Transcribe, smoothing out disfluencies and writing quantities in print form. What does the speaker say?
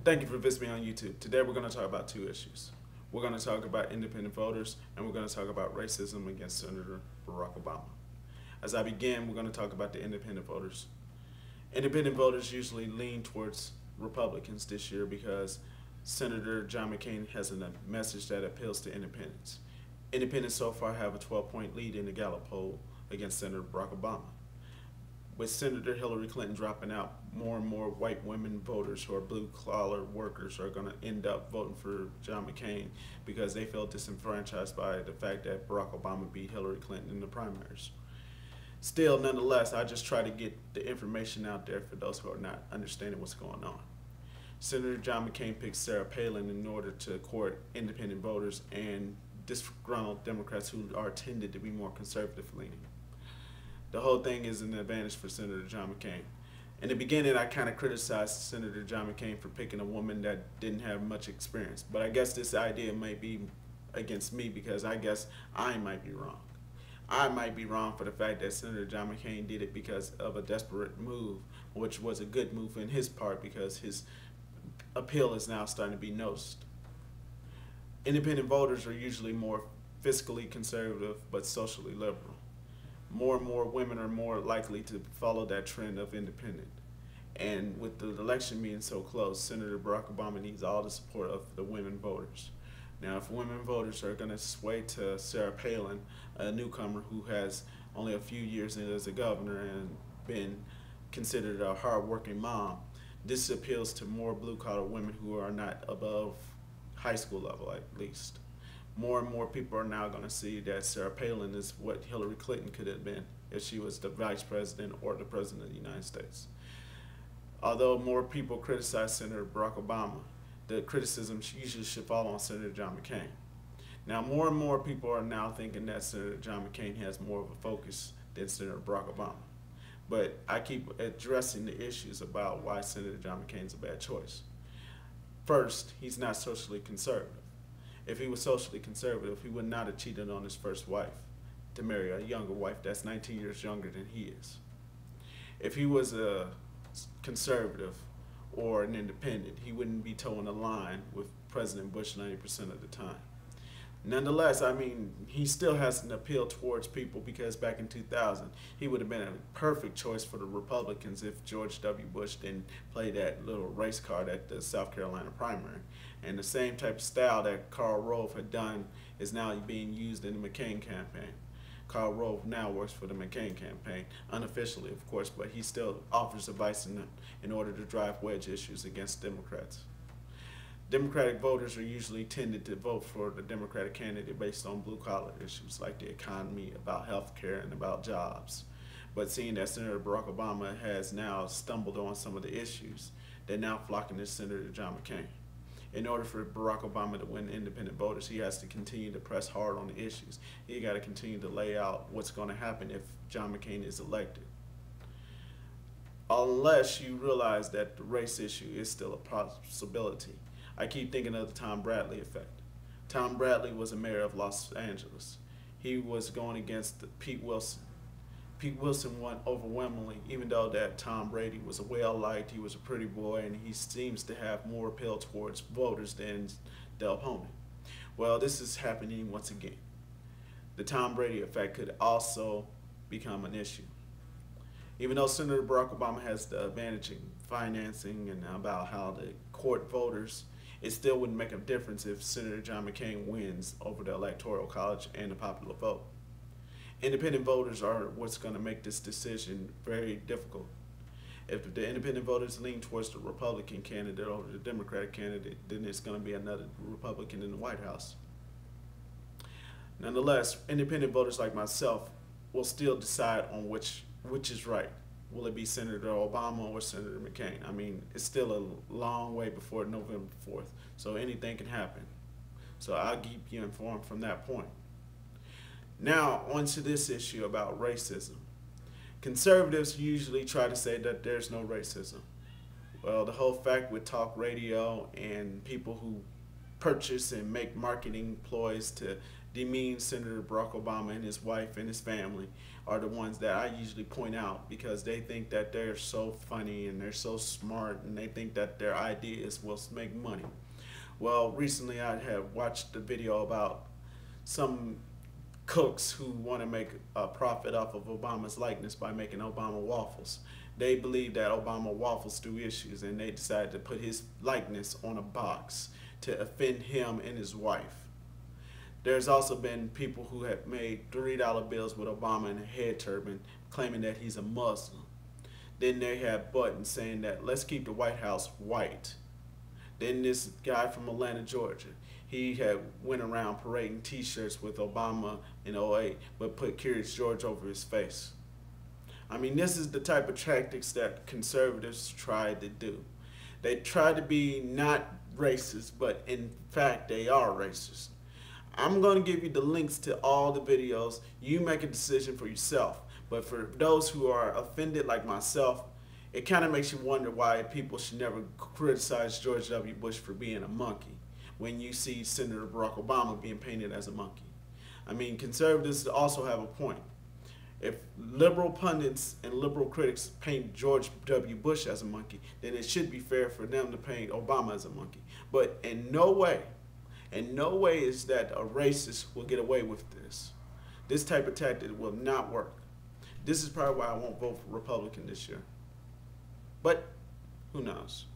Thank you for visiting me on YouTube. Today we're going to talk about two issues. We're going to talk about independent voters and we're going to talk about racism against Senator Barack Obama. As I begin, we're going to talk about the independent voters. Independent voters usually lean towards Republicans this year because Senator John McCain has a message that appeals to independents. Independents so far have a 12-point lead in the Gallup poll against Senator Barack Obama. With Senator Hillary Clinton dropping out, more and more white women voters who are blue-collar workers are going to end up voting for John McCain because they feel disenfranchised by the fact that Barack Obama beat Hillary Clinton in the primaries. Still, nonetheless, I just try to get the information out there for those who are not understanding what's going on. Senator John McCain picked Sarah Palin in order to court independent voters and disgruntled Democrats who are tended to be more conservative-leaning. The whole thing is an advantage for Senator John McCain. In the beginning, I kind of criticized Senator John McCain for picking a woman that didn't have much experience. But I guess this idea might be against me because I guess I might be wrong. I might be wrong for the fact that Senator John McCain did it because of a desperate move, which was a good move in his part because his appeal is now starting to be noticed. Independent voters are usually more fiscally conservative but socially liberal. More and more women are more likely to follow that trend of independent. And with the election being so close, Senator Barack Obama needs all the support of the women voters. Now, if women voters are going to sway to Sarah Palin, a newcomer who has only a few years as a governor and been considered a hard-working mom, this appeals to more blue-collar women who are not above high school level, at least. More and more people are now going to see that Sarah Palin is what Hillary Clinton could have been if she was the vice president or the president of the United States. Although more people criticize Senator Barack Obama, the criticism usually should fall on Senator John McCain. Now, more and more people are now thinking that Senator John McCain has more of a focus than Senator Barack Obama. But I keep addressing the issues about why Senator John McCain is a bad choice. First, he's not socially conservative. If he was socially conservative, he would not have cheated on his first wife to marry a younger wife that's 19 years younger than he is. If he was a conservative or an independent, he wouldn't be towing the line with President Bush 90% of the time. Nonetheless, I mean, he still has an appeal towards people because back in 2000, he would have been a perfect choice for the Republicans if George W. Bush didn't play that little race card at the South Carolina primary. And the same type of style that Karl Rove had done is now being used in the McCain campaign. Karl Rove now works for the McCain campaign, unofficially, of course, but he still offers advice in order to drive wedge issues against Democrats. Democratic voters are usually tended to vote for the Democratic candidate based on blue-collar issues like the economy, about health care, and about jobs. But seeing that Senator Barack Obama has now stumbled on some of the issues, they're now flocking to Senator John McCain. In order for Barack Obama to win independent voters, he has to continue to press hard on the issues. He got to continue to lay out what's going to happen if John McCain is elected. Unless you realize that the race issue is still a possibility. I keep thinking of the Tom Bradley effect. Tom Bradley was a mayor of Los Angeles. He was going against Pete Wilson. Pete Wilson won overwhelmingly, even though that Tom Brady was well-liked, he was a pretty boy, and he seems to have more appeal towards voters than the opponent. Well, this is happening once again. The Tom Brady effect could also become an issue. Even though Senator Barack Obama has the advantage in financing and about how the court voters, it still wouldn't make a difference if Senator John McCain wins over the Electoral College and the popular vote. Independent voters are what's going to make this decision very difficult. If the independent voters lean towards the Republican candidate over the Democratic candidate, then it's going to be another Republican in the White House. Nonetheless, independent voters like myself will still decide on which is right. Will it be Senator Obama or Senator McCain? I mean, it's still a long way before November 4th, so anything can happen. So I'll keep you informed from that point. Now, on to this issue about racism. Conservatives usually try to say that there's no racism. Well, the whole fact with talk radio and people who purchase and make marketing ploys to demean Senator Barack Obama and his wife and his family are the ones that I usually point out because they think that they're so funny and they're so smart and they think that their ideas will make money. Well, recently I have watched a video about some cooks who want to make a profit off of Obama's likeness by making Obama waffles. They believe that Obama waffles do issues, and they decided to put his likeness on a box to offend him and his wife. There's also been people who have made $3 bills with Obama in a head turban, claiming that he's a Muslim. Then they have buttons saying that let's keep the White House white. Then this guy from Atlanta, Georgia, he had went around parading T-shirts with Obama in '08, but put Curious George over his face. I mean, this is the type of tactics that conservatives try to do. They try to be not racist, but in fact they are racist. I'm going to give you the links to all the videos. You make a decision for yourself. But for those who are offended like myself, it kind of makes you wonder why people should never criticize George W. Bush for being a monkey when you see Senator Barack Obama being painted as a monkey. I mean, conservatives also have a point. If liberal pundits and liberal critics paint George W. Bush as a monkey, then it should be fair for them to paint Obama as a monkey. But in no way is that a racist will get away with this. This type of tactic will not work. This is probably why I won't vote for Republican this year. But who knows?